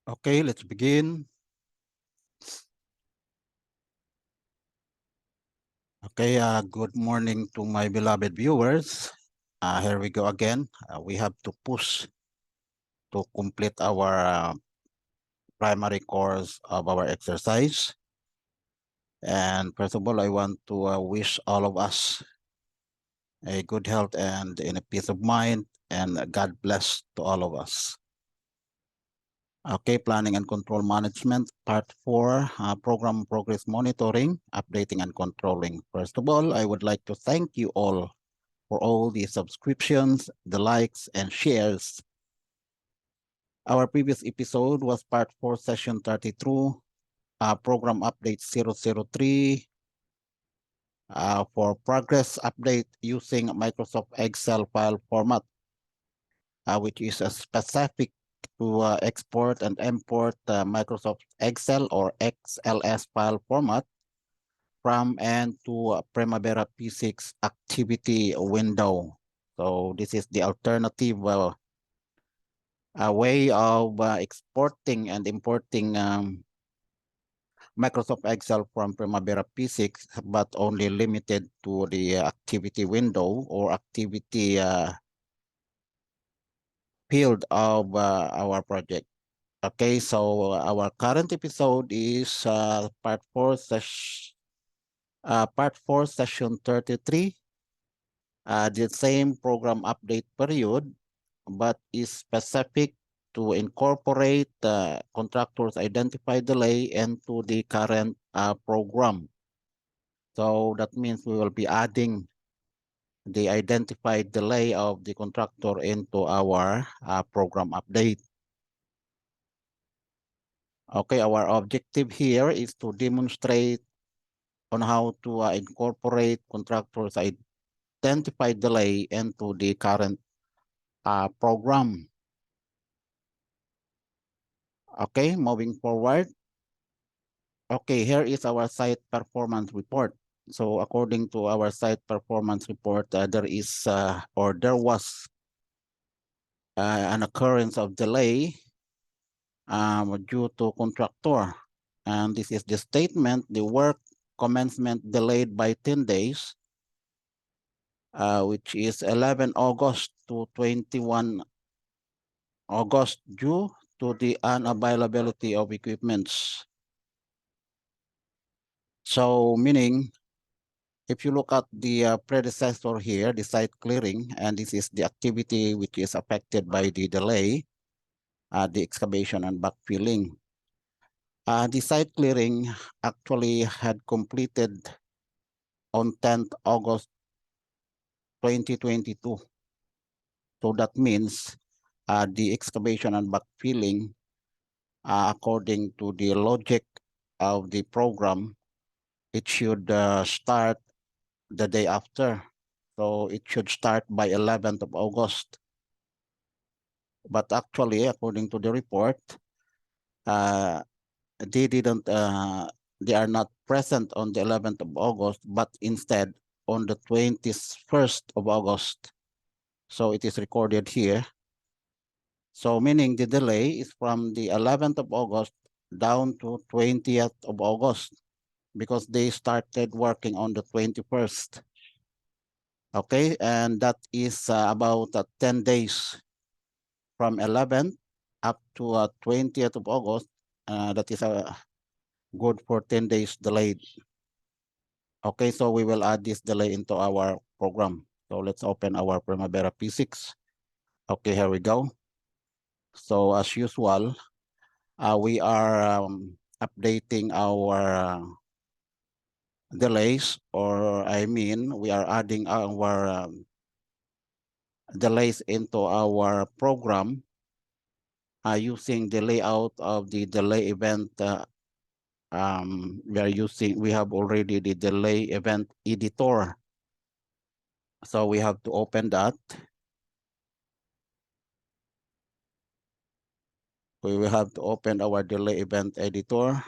Okay, let's begin. Okay, good morning to my beloved viewers. Here we go again. We have to push to complete our primary course of our exercise. And first of all, I want to wish all of us a good health and in a peace of mind, and God bless to all of us. Okay, planning and control management, part 4, program progress monitoring, updating and controlling. First of all, I would like to thank you all for all the subscriptions, the likes, and shares. Our previous episode was part 4, session 32, program update 003, for progress update using Microsoft Excel file format, which is a specific to export and import Microsoft Excel or XLS file format from and to Primavera P6 activity window. So this is the alternative a way of exporting and importing Microsoft Excel from Primavera P6, but only limited to the activity window or activity field of our project. Okay, so our current episode is part 4, session 33, the same program update period, but is specific to incorporate the contractor's identified delay into the current program. So that means we will be adding the identified delay of the contractor into our program update. Okay, our objective here is to demonstrate on how to incorporate contractor's identified delay into the current program. Okay, moving forward. Okay, here is our site performance report. So according to our site performance report, there is or there was an occurrence of delay due to contractor. And this is the statement: the work commencement delayed by 10 days, which is 11 August to 21 August due to the unavailability of equipments. So meaning, if you look at the predecessor here, the site clearing, and this is the activity which is affected by the delay, the excavation and backfilling. The site clearing actually had completed on 10th August 2022. So that means the excavation and backfilling, according to the logic of the program, it should start the day after. So it should start by 11th of August. But actually, according to the report, they didn't, they are not present on the 11th of August, but instead on the 21st of August. So it is recorded here. So meaning the delay is from the 11th of August down to 20th of August because they started working on the 21st. Okay, and that is about 10 days from 11th up to 20th of August. That is good for 10 days delayed. Okay, so we will add this delay into our program. So let's open our Primavera P6. Okay, here we go. So as usual, we are updating our delays, or I mean, we are adding our delays into our program using the layout of the delay event. We have already the delay event editor. So we have to open that. We will have to open our delay event editor.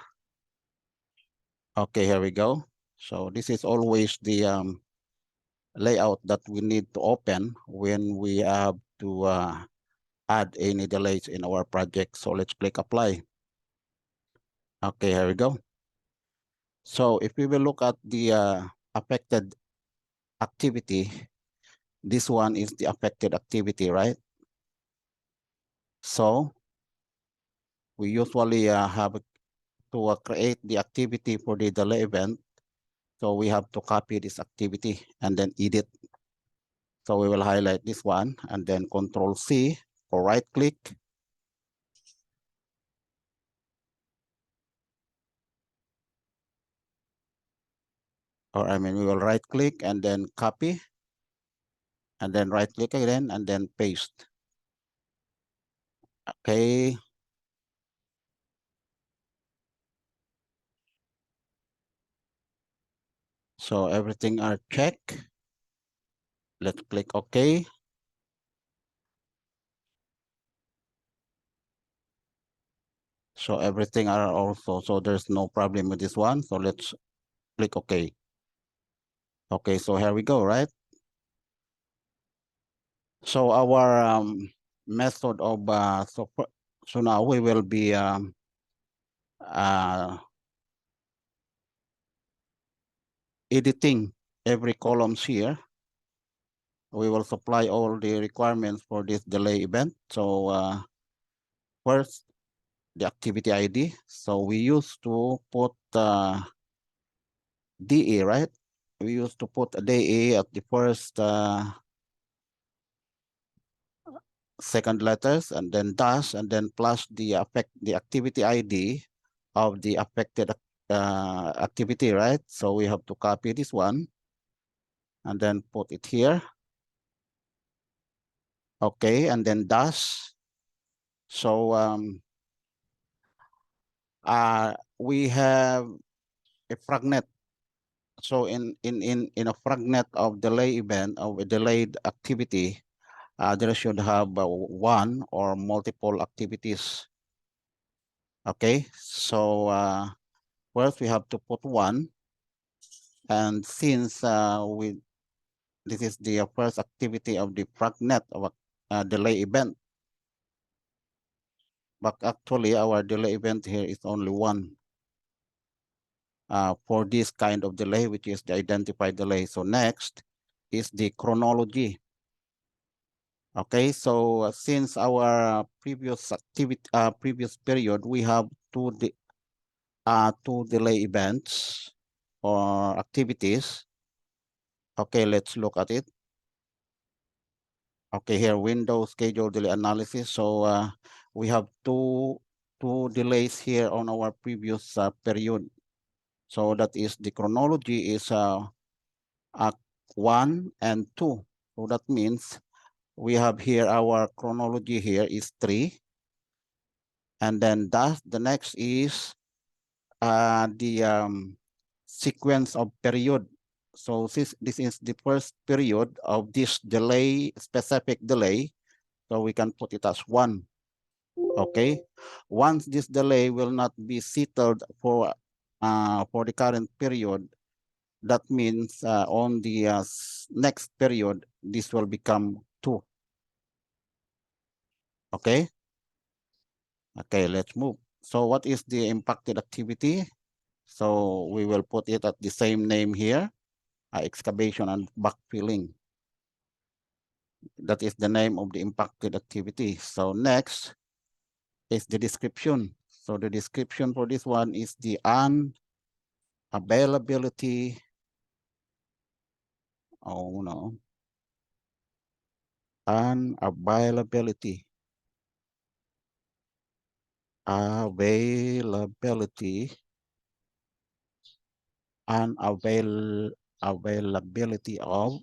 Okay, here we go. So this is always the layout that we need to open when we have to add any delays in our project. So let's click apply. Okay, here we go. So if we will look at the affected activity, this one is the affected activity, right? So we usually have to create the activity for the delay event. So we have to copy this activity and then edit. So we will highlight this one and then Control C or right click. Or I mean, we will right click and then copy and then right click again and then paste. Okay. So everything are checked. Let's click OK. So everything are also, so there's no problem with this one. So let's click OK. Okay, so here we go, right? So our method of, so now we will be editing every columns here. We will supply all the requirements for this delay event. So first, the activity ID. So we used to put DE, right? We used to put a DE at the first second letters and then dash and then plus the activity ID of the affected activity, right? So we have to copy this one and then put it here. Okay, and then dash. So we have a fragment. So in a fragment of delay event of a delayed activity, there should have one or multiple activities. Okay, so first we have to put one, and since this is the first activity of the fragment of a delay event, but actually our delay event here is only one for this kind of delay, which is the identified delay. So next is the chronology. Okay, so since our previous activity, previous period, we have two delay events or activities. Okay, let's look at it. Okay, here window schedule delay analysis. So we have two delays here on our previous period. So that is the chronology is 1 and 2. So that means we have here our chronology here is 3. And then the next is the sequence of period. So this is the first period of this delay, specific delay. So we can put it as 1. Okay. Once this delay will not be settled for the current period, that means on the next period, this will become 2. Okay. Okay, let's move. So what is the impacted activity? So we will put it at the same name here, excavation and backfilling. That is the name of the impacted activity. So next is the description. So the description for this one is the unavailability. Oh no. Unavailability. Availability. Availability of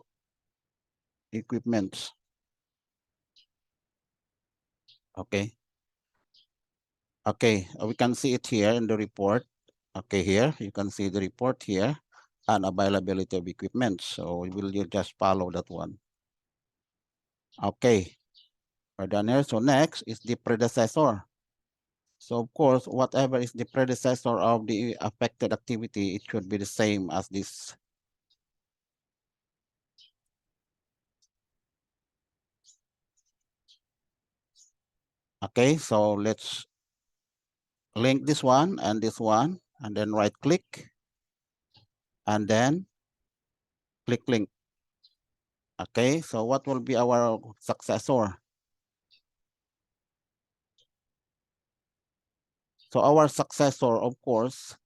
equipment. Okay. Okay, we can see it here in the report. Okay, here you can see the report here and availability of equipment. So we will just follow that one. Okay, we're done here. So next is the predecessor. So of course, whatever is the predecessor of the affected activity, it should be the same as this. Okay, so let's link this one, and then right click, and then click link. Okay, so what will be our successor? So our successor, of course,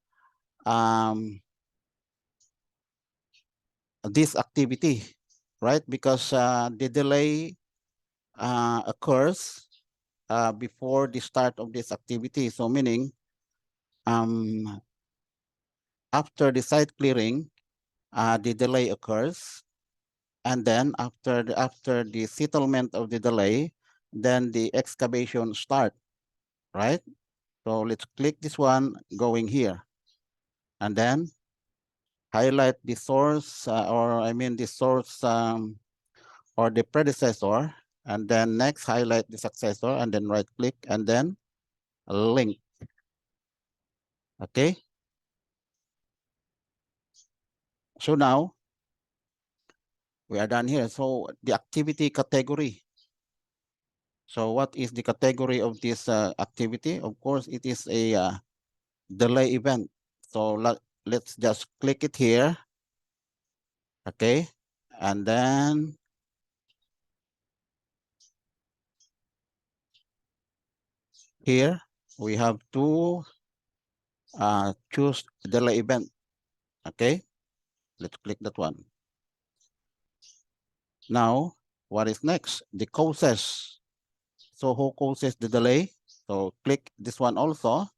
this activity, right? Because the delay occurs before the start of this activity. So meaning after the site clearing, the delay occurs. And then after the settlement of the delay, then the excavation start, right? So let's click this one going here. And then highlight the source, the source or the predecessor. And then next highlight the successor, and then right click, and then link. Okay. So now we are done here. So the activity category. So what is the category of this activity? Of course, it is a delay event. So let's just click it here. Okay. And then here we have to choose delay event. Okay. Let's click that one. Now, what is next? The causes. So who causes the delay? So click this one also.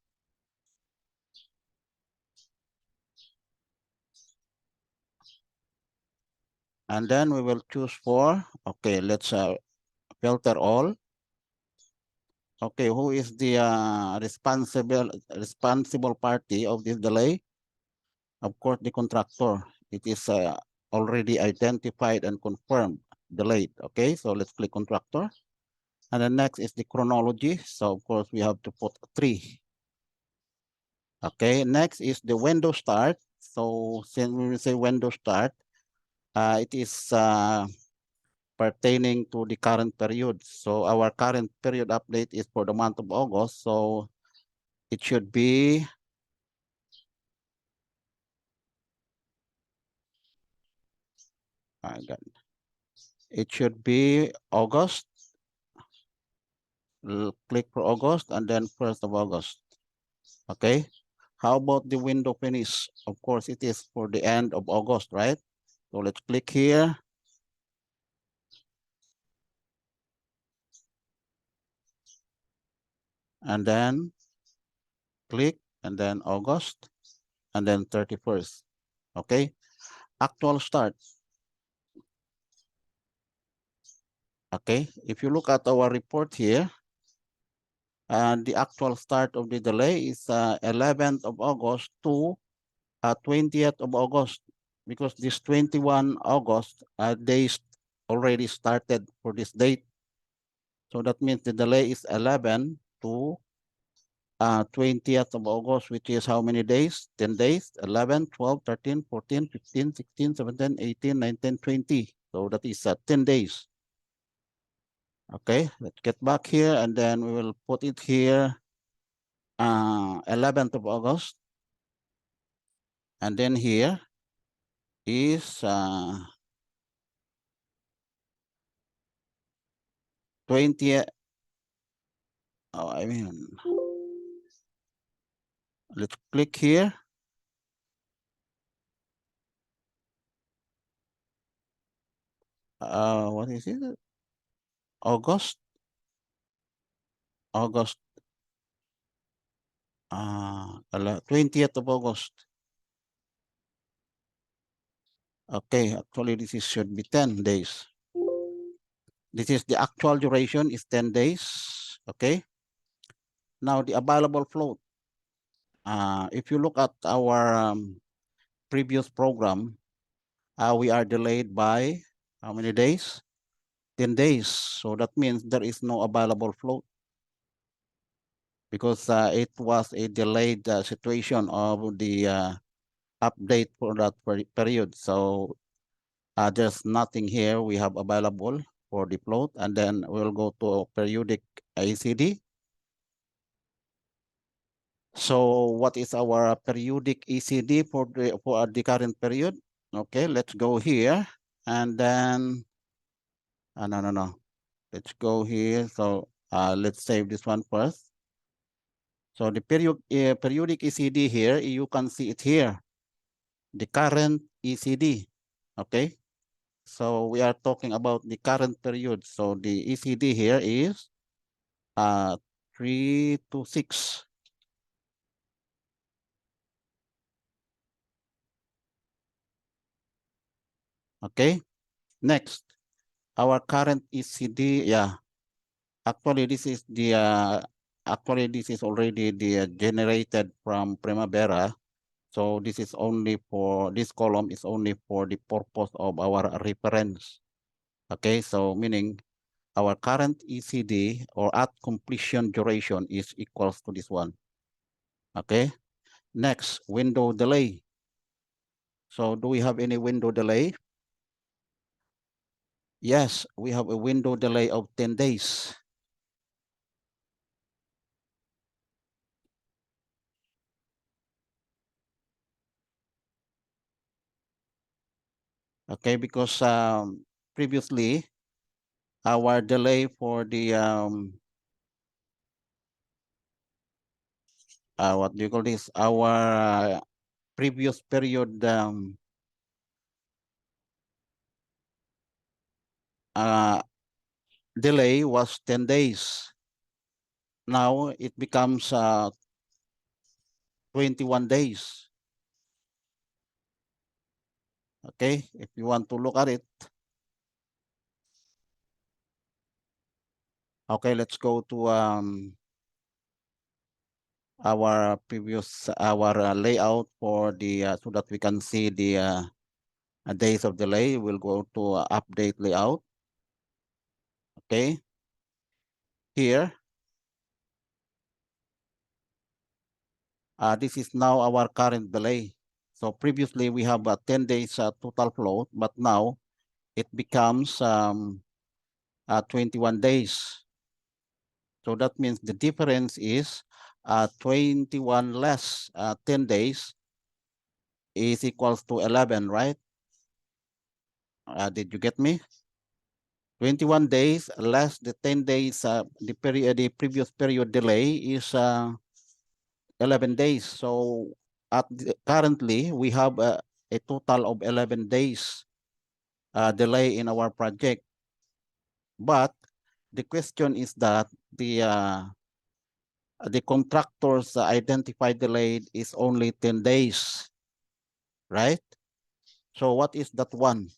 And then we will choose for, okay, let's filter all. Okay, who is the responsible party of this delay? Of course, the contractor. It is already identified and confirmed delayed. Okay, so let's click contractor. And then next is the chronology. So of course, we have to put 3. Okay, next is the window start. So since we will say window start, it is pertaining to the current period. So our current period update is for the month of August. So it should be it should be August. Click for August and then 1st of August. Okay. How about the window finish? Of course, it is for the end of August, right? So let's click here. And then click, and then August, and then 31st. Okay. Actual start. Okay. If you look at our report here, and the actual start of the delay is 11th of August to 20th of August, because this 21 August days already started for this date. So that means the delay is 11 to 20th of August, which is how many days? 10 days, 11, 12, 13, 14, 15, 16, 17, 18, 19, 20. So that is 10 days. Okay, let's get back here, and then we will put it here 11th of August. And then here is 20th. Let's click here. What is it? August. 20th of August. Okay, actually this should be 10 days. This is the actual duration is 10 days. Okay. Now the available float. If you look at our previous program, we are delayed by how many days? 10 days. So that means there is no available float, because it was a delayed situation of the update for that period. So there's nothing here we have available for the float. And then we'll go to periodic ACD. So what is our periodic ECD for the current period? Okay, let's go here and then no. Let's go here. So let's save this one first. So the periodic ECD here, you can see it here, the current ECD. Okay, so we are talking about the current period. So the ECD here is 3 to 6. Okay, next, our current ECD, yeah, actually this is the already the generated from Primavera. So this is only for, this column is only for the purpose of our reference. Okay, so meaning our current ECD or at completion duration is equals to this one. Okay, next, window delay. So do we have any window delay? Yes, we have a window delay of 10 days. Okay, because previously our delay for the what do you call this? Our previous period uh, delay was 10 days. Now it becomes 21 days. Okay, if you want to look at it. Okay, let's go to our layout for the so that we can see the days of delay. We'll go to update layout. Okay, here this is now our current delay. So previously we have 10 days total float, but now it becomes 21 days. So that means the difference is 21 less 10 days is equals to 11, right? Did you get me? 21 days less the 10 days, the previous period delay is 11 days. So currently we have a total of 11 days delay in our project. But the question is that the contractors identified delay is only 10 days, right? So what is that one?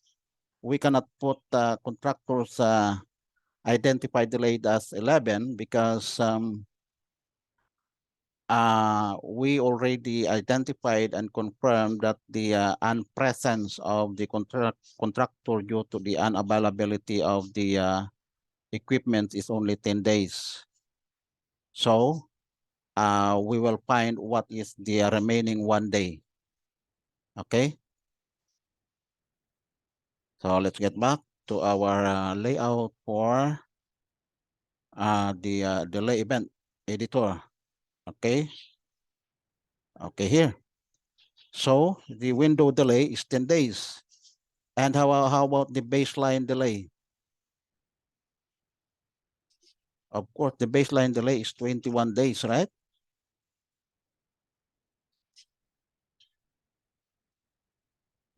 We cannot put contractors identified delayed as 11 because we already identified and confirmed that the unpresence of the contractor due to the unavailability of the equipment is only 10 days. So we will find what is the remaining 1 day. Okay. So let's get back to our layout for the delay event editor. Okay. Okay, here. So the window delay is 10 days. And how about the baseline delay? Of course, the baseline delay is 21 days, right?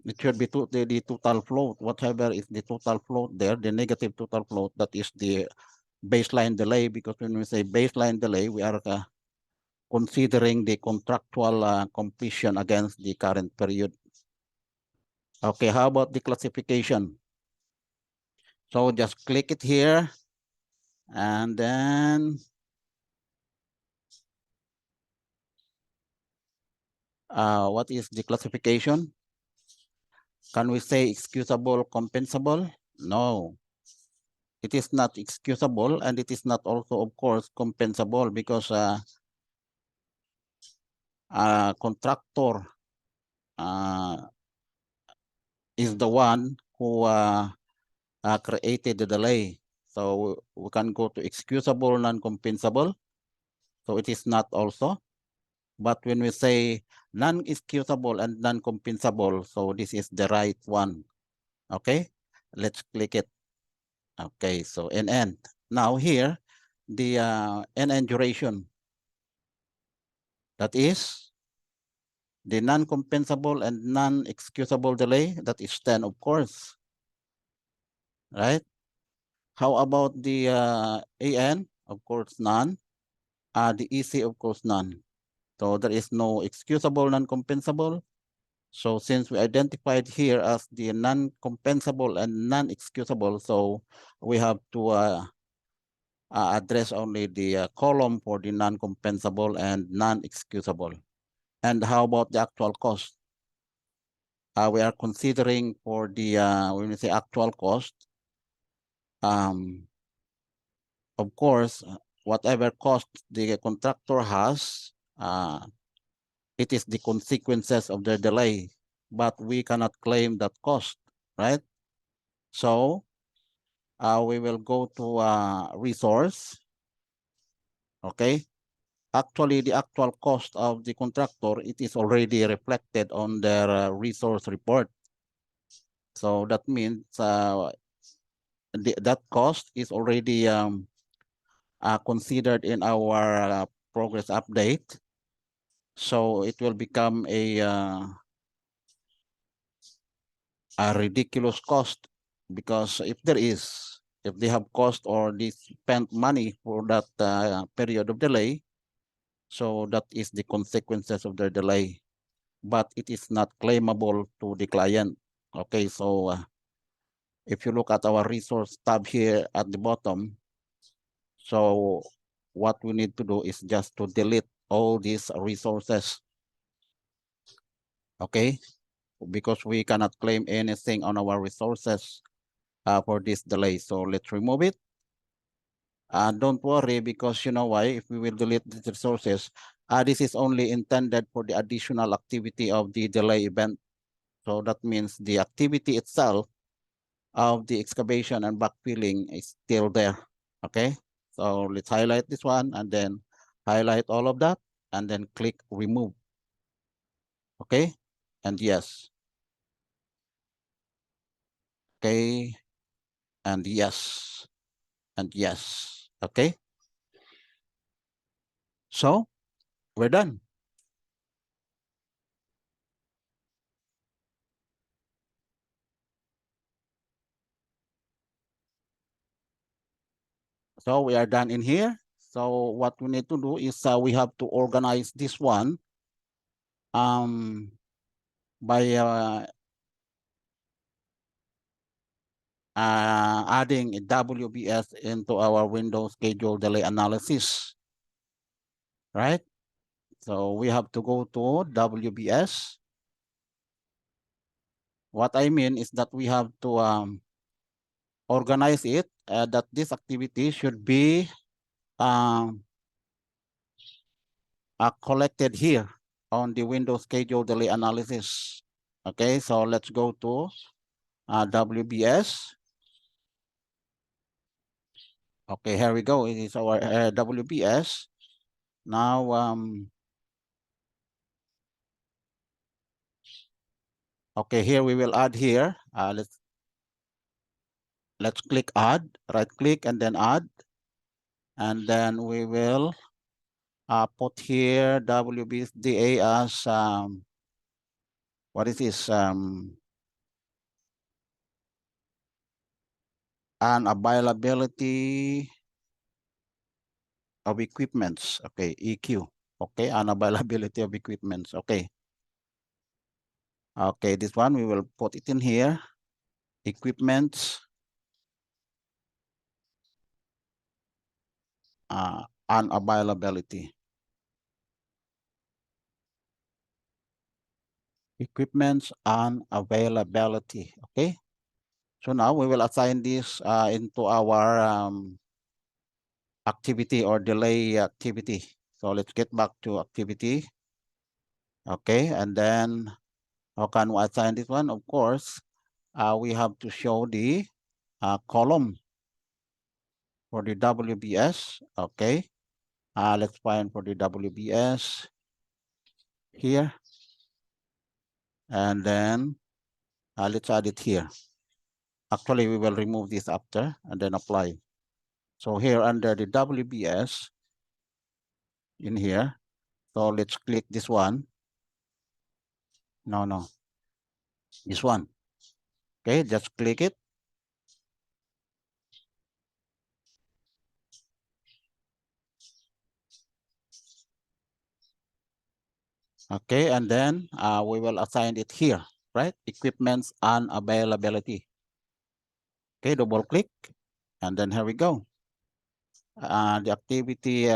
It should be the total float. Whatever is the total float there, the negative total float, that is the baseline delay. Because when we say baseline delay, we are considering the contractual completion against the current period. Okay, how about the classification? So just click it here, and then what is the classification? Can we say excusable, compensable? No, it is not excusable, and it is not also, of course, compensable, because contractor uh, is the one who created the delay. So we can go to excusable, non-compensable. So it is not also. But when we say non-excusable and non-compensable, so this is the right one. Okay, let's click it. Okay, so NN. Now here, the NN duration. That is the non-compensable and non-excusable delay. That is 10, of course. Right? How about the AN? Of course, none. The EC, of course, none. So there is no excusable, non-compensable. So since we identified here as the non-compensable and non-excusable, so we have to address only the column for the non-compensable and non-excusable. And how about the actual cost? We are considering for the, when we say actual cost, of course, whatever cost the contractor has, it is the consequences of the delay, but we cannot claim that cost, right? So we will go to resource, okay? Actually, the actual cost of the contractor, it is already reflected on their resource report. So that means that cost is already considered in our progress update. So it will become a ridiculous cost, because if they have cost or they spent money for that period of delay, so that is the consequences of their delay, but it is not claimable to the client. Okay, so if you look at our resource tab here at the bottom, so what we need to do is just to delete all these resources. Okay, because we cannot claim anything on our resources for this delay. So let's remove it. Don't worry, because you know why? If we will delete these resources, this is only intended for the additional activity of the delay event. So that means the activity itself of the excavation and backfilling is still there. Okay, so let's highlight this one and then highlight all of that and then click remove. Okay, and yes. Okay, and yes, and yes. Okay, so we're done. So we are done in here. So what we need to do is we have to organize this one um, by adding a WBS into our window schedule delay analysis, right? So we have to go to WBS. What I mean is that we have to organize it, that this activity should be um, collected here on the window schedule delay analysis. Okay, so let's go to WBS. Okay, here we go. It is our WBS. Now, okay, here we will add here. Let's click add, right click and then add. And then we will put here WBSDA as, what is this? Unavailability of equipments. Okay, EQ. Okay, unavailability of equipments. Okay. Okay, this one we will put it in here. Equipments. Unavailability. Equipments unavailability. Okay. So now we will assign this into our activity or delay activity. So let's get back to activity. Okay, and then how can we assign this one? Of course, we have to show the column for the WBS. Okay, let's find for the WBS. here, and then let's add it here. Actually, we will remove this after and then apply. So here under the WBS in here, so let's click this one. No, this one. Okay, just click it. Okay, and then we will assign it here, right? Equipments and availability. Okay, double click, and then here we go. The activity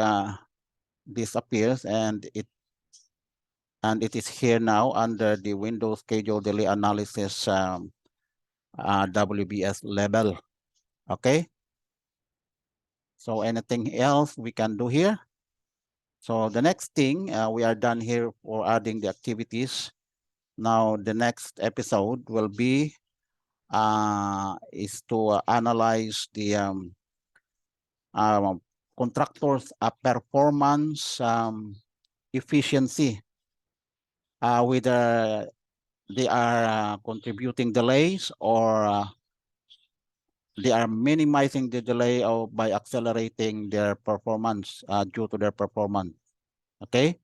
disappears, and it is here now under the Windows Schedule Delay Analysis WBS level. Okay. So anything else we can do here? So the next thing, we are done here for adding the activities. Now the next episode will be is to analyze the contractors' performance efficiency, whether they are contributing delays or they are minimizing the delay by accelerating their performance due to their performance. Okay.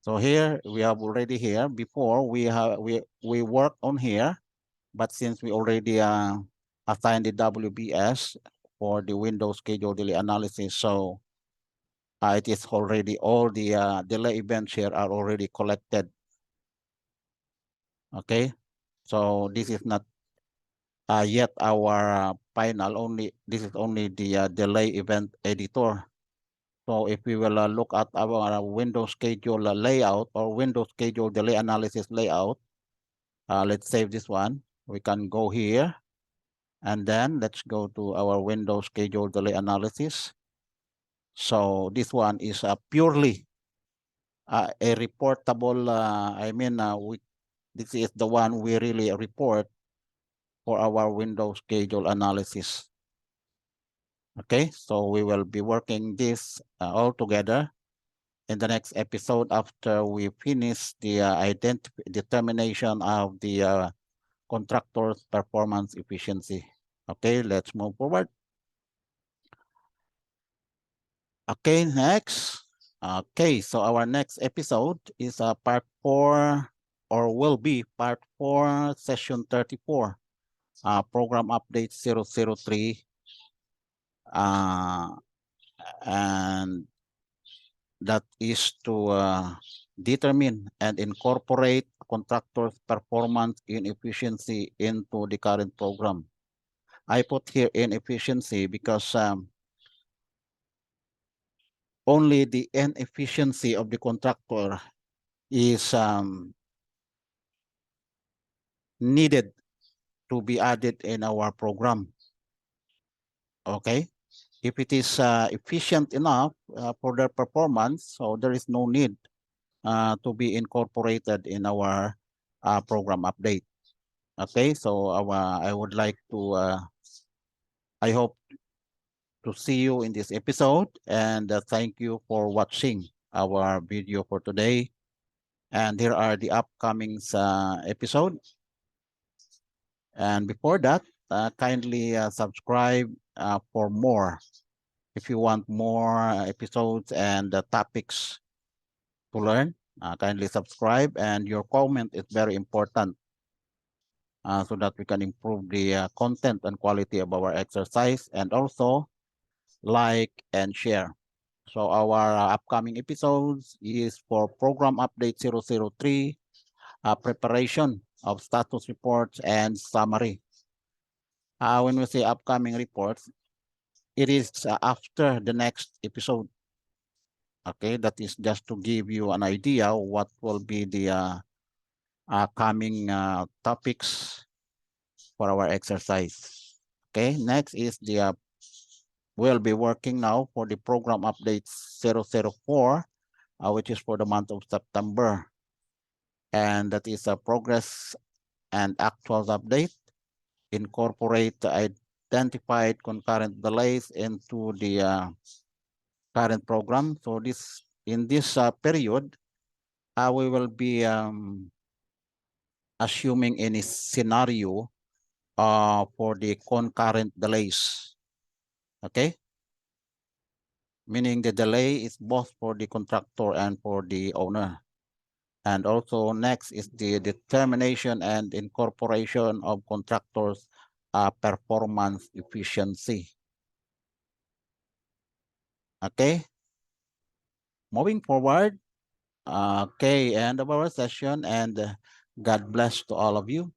So here we have already here before we work on here, but since we already assigned the WBS for the Windows schedule delay analysis, so it is already all the delay events here are already collected. Okay, so this is not yet our final. This is only the delay event editor. So if we will look at our Windows schedule layout or Windows schedule delay analysis layout, let's save this one. We can go here, and then let's go to our Windows schedule delay analysis. So this one is purely a reportable. This is the one we really report for our Windows schedule analysis. Okay, so we will be working this all together in the next episode after we finish the determination of the contractor's performance efficiency. Okay, let's move forward. Okay, next. Okay, so our next episode is part 4, or will be part 4, session 34, program update 003, and that is to determine and incorporate contractors' performance inefficiency into the current program. I put here inefficiency because only the inefficiency of the contractor is needed to be added in our program. Okay, if it is efficient enough for their performance, so there is no need to be incorporated in our program update. Okay, so I would like to, I hope to see you in this episode, and thank you for watching our video for today. And here are the upcoming episodes. And before that, kindly subscribe for more. If you want more episodes and topics to learn, kindly subscribe, and your comment is very important so that we can improve the content and quality of our exercise, and also like and share. So our upcoming episodes is for program update 003, preparation of status reports and summary. When we say upcoming reports, it is after the next episode. Okay, that is just to give you an idea what will be the coming topics for our exercise. Okay, next is the we'll be working now for the program update 004, which is for the month of September. And that is a progress and actuals update. Incorporate the identified concurrent delays into the current program. So this in this period, we will be assuming any scenario for the concurrent delays. Okay, meaning the delay is both for the contractor and for the owner. And also next is the determination and incorporation of contractors' performance efficiency. Okay, moving forward. Okay, end of our session, and God bless to all of you.